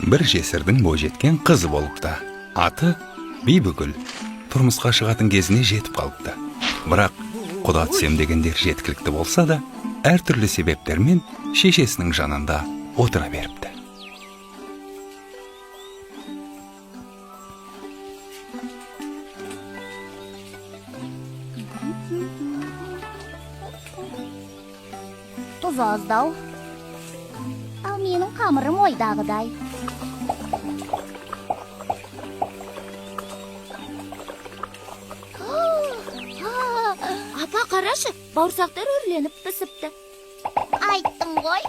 Бір жесірдің бойжеткен қызы болыпты. Аты Бибігүл. Тұрмысқа шығатын кезіне жетіп қалыпты. Бірақ құда түсем дегендер жеткілікті болса да, әртүрлі себептермен шешесінің жанында отыра беріпті. Тұз аздау. Ал менің қамырым ойдағыдай. Апа, қарашы, бауырсақтар өрленіп пісіпті. Айттым ғой.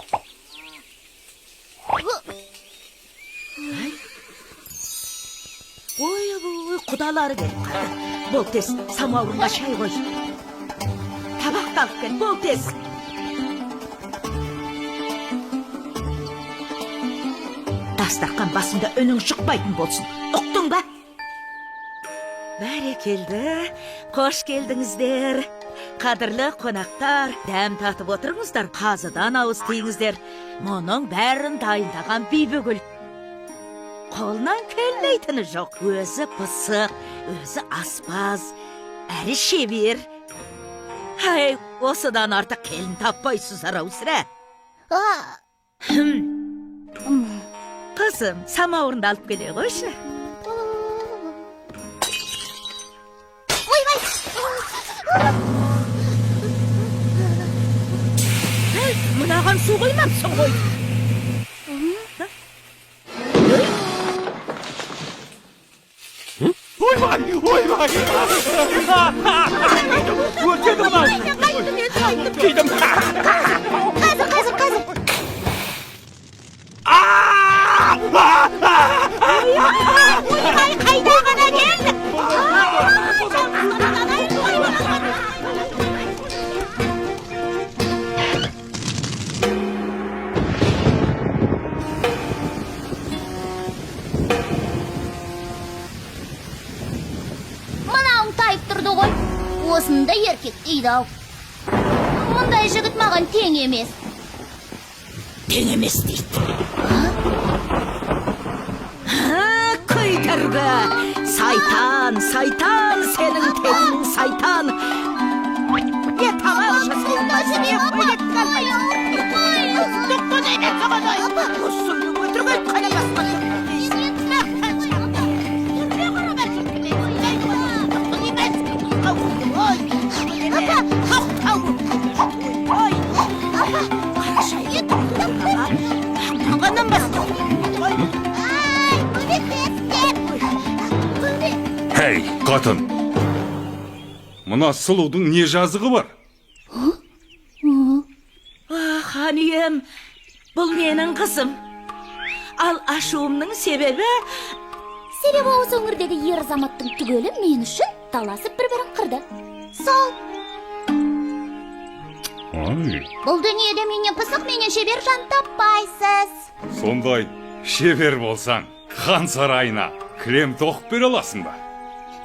Ой, құдалары келіп қара. Бол тез, самауырға шай қой. Табақ алып кел, бол тез. Дастархан басында үнің шықпайтын болсын. Ұқтың ба? Бәрекелді, қош келдіңіздер. Қадірлі қонақтар, дәм татып отырыңыздар, қазыдан ауыз тиіңіздер. Мұның бәрін дайындаған Бибігүл. Қолынан келмейтіні жоқ. Өзі пысық, өзі аспаз, әрі шебер. Ай, осыдан артық келін таппайсыздар ау сірә. Қызым, самауырынды алып келе қойшы. Мынаған су қоймапсың ғой. Ойбай! Өртеді мынау! Кейдім! Қазір. Ойбай, қайда ғана келді? Осында еркек дейді-ау. Мұндай жігіт маған тең емес. Тең емес дейді. Көйтіргі! Сайтан, сенің тегің сайтан. Бет ағашы сен өзіне қойып қалмайсың. Тұқтын емес сағадай. Осыны өтірген қайнамасқа тұрмайды. Хей, қатын! Мұна сұлудың не жазығы бар? Ханием, бұл менің қызым. Ал ашуымның себебі... Себебі осы өңірдегі ер азаматтың түгелі мен үшін таласып бір-бірін қырды. Сол. Бұл дүниеде менен пысық, менен шебер жан таппайсыз. Сондай шебер болсаң, хан сарайына кілем тоқып бере аласың ба?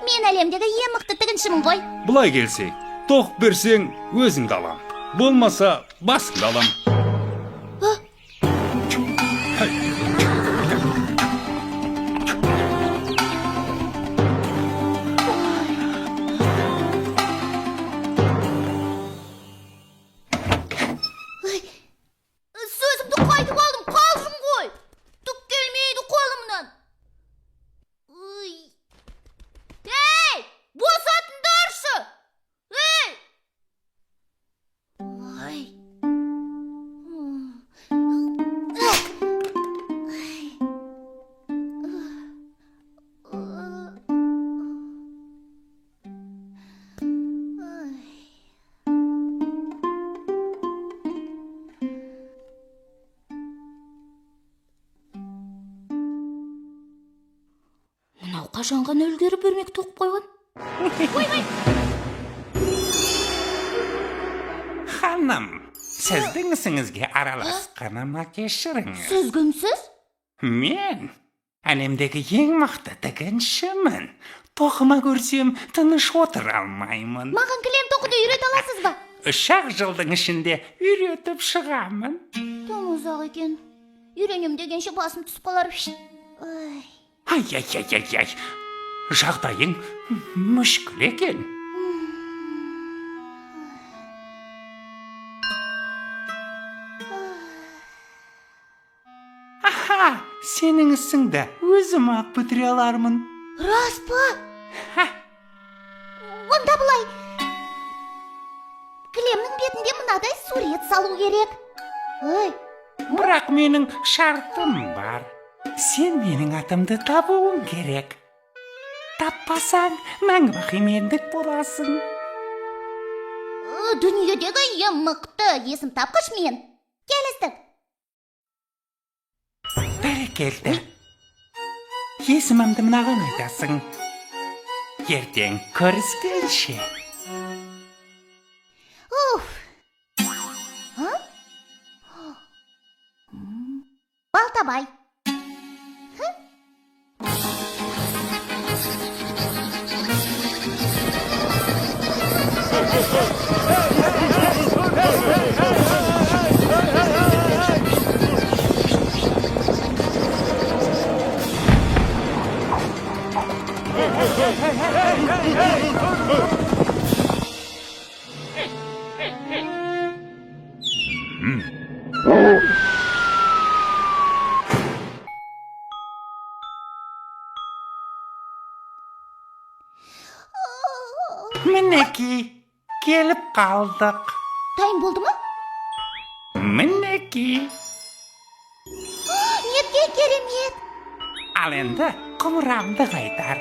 Мен әлемдегі ең мықты тігіншімін ғой. Бұлай келсе, тоқып берсең өзіңді алам. Болмаса басыңды алам. Сөзімді қайтып алдым, қалжың ғой. Түк келмейді қолымнан. Ей, босатыңдаршы! Ей! Мынау қашанған өлгері бермек тоқып қойған? Ханым, сіздің ісіңізге араласқаныма кешіріңіз. Сіз кімсіз? Мен әлемдегі ең мықты тігіншімін. Тоқыма көрсем, тыныш отыра алмаймын. Маған кілем соңғыда үйрете аласыз ба? 3 жылдың ішінде үйретіп шығамын. Тым ұзақ екен. Үйренем дегенше басым түсіп қалар. Ай. Жағдайың мүшкіл екен. Аха, сенің ісіңді өзім ақ бітіре алармын. Рас па? Онда бұлай. Кілемнің бетінде мынадай сурет салу керек. Бірақ менің шартым бар. Сен менің атымды табуың керек. Таппасаң, мәңгі мендік боласың. Дүниедегі ең мықты есім тапқыш мен. Келістік. Бәрекелді. Есімімді мынаған айтасың. Ертең көріскенше. Балтабай. Мінеки, келіп қалдық. Дайын болды ма? Мінеки. Нетке керемет. Ал енді құмырамды қайтар.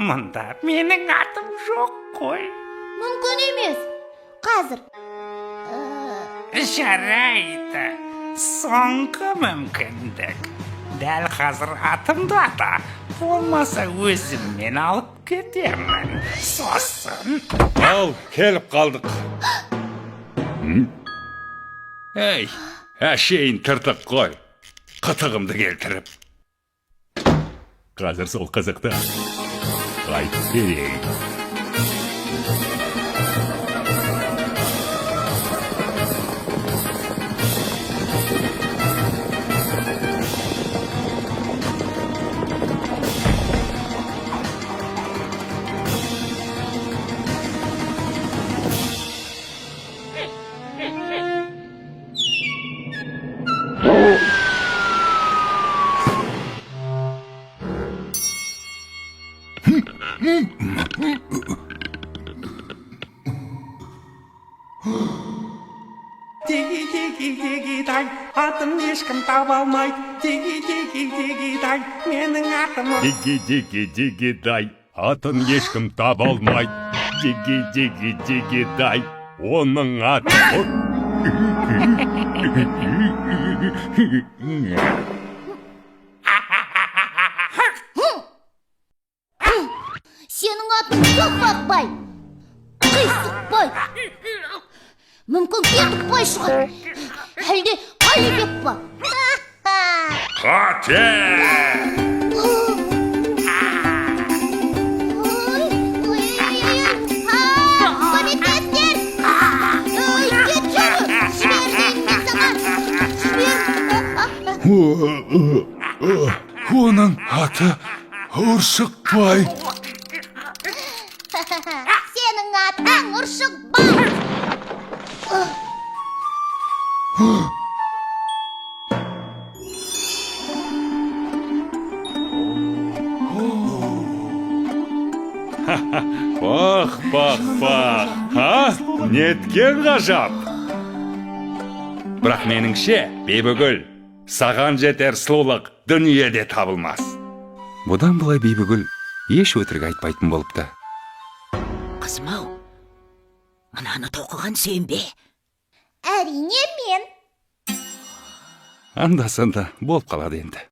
Мұнда менің атым жоқ қой. Мүмкін емес. Қазір. Жарайды. Соңғы мүмкіндік. Дәл қазір атымды ата. Болмаса өзіммен алып кетемін. Сосын. Ал, келіп қалдық. Ей, әшейін тыртық қой. Қытығымды келтіріп. Қазір сол қызықты айтып берейін. Деги-деги-деги-дай, атым ешкім таба алмайды. Деги-деги-деги-дай, менің атым... Деги-деги-деги-дай, атын ешкім таба алмайды. Деги-деги-деги-дай, оның аты... Сенің атын Соқпақбай. Қисықбай. Мүмкін Кетікбай шығар. Әлде Қалибек па? Қате! Көмектестер! Кетші! Жіберден мен саған! Жібер! Оның аты Ұршықбай. Сенің атың Ұршықбай. Бақ, неткен ғажап. Бірақ меніңше, Бибігүл, саған жетер сұлулық дүниеде табылмас. Бұдан былай Бибігүл еш өтірік айтпайтын болыпты. Қызым-ау, мынаны тоқыған сен бе? Әрине мен. Анда-санда болып қалады енді.